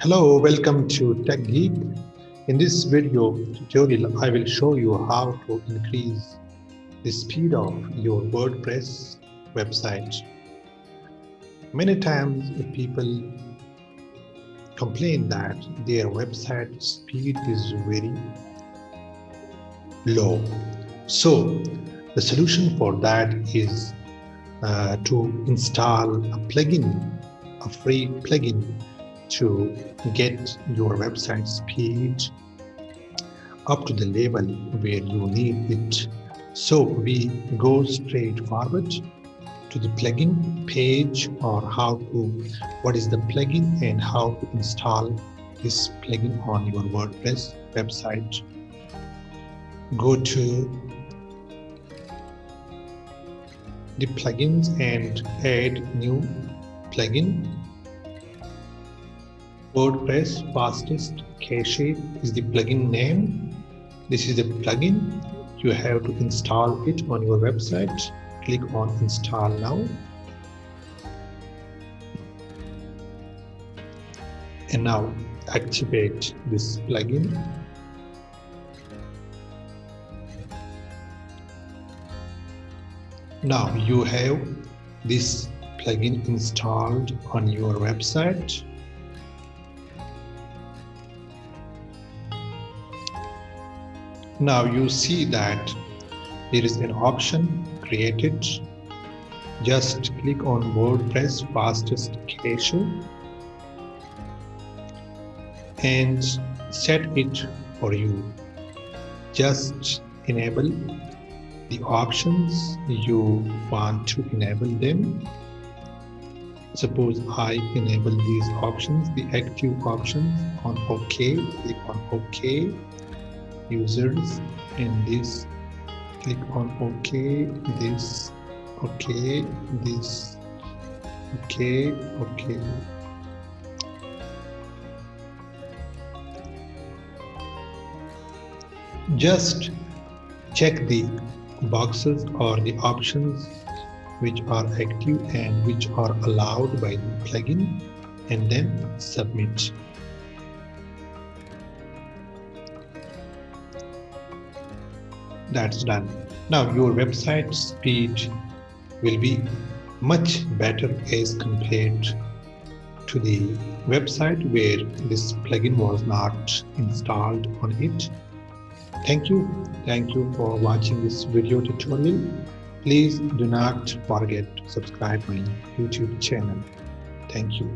Hello, welcome to Tech Geek. In this video tutorial, I will show you how to increase the speed of your WordPress website. Many times people complain that their website speed is very low. So the solution for that is to install a plugin, a free plugin to get your website speed up to the level where you need it. So we go straight forward to the plugin page, or what is the plugin and how to install this plugin on your WordPress website. Go to the plugins and add new plugin. WordPress fastest cache is the plugin name. This is the plugin. You have to install it on your website. Click on install now. And now activate this plugin. Now you have this plugin installed on your website. Now you see that there is an option created. Just click on WordPress fastest cache and set it for you. Just enable the options you want to enable them. Suppose I enable these options, the active options, on OK. Click on OK. Users, and this, click on OK, this, OK, this, OK, OK. Just check the boxes or the options which are active and which are allowed by the plugin, and then submit. That's done. Now your website speed will be much better as compared to the website where this plugin was not installed on it. Thank you for watching this video tutorial. Please do not forget to subscribe my YouTube channel. Thank you.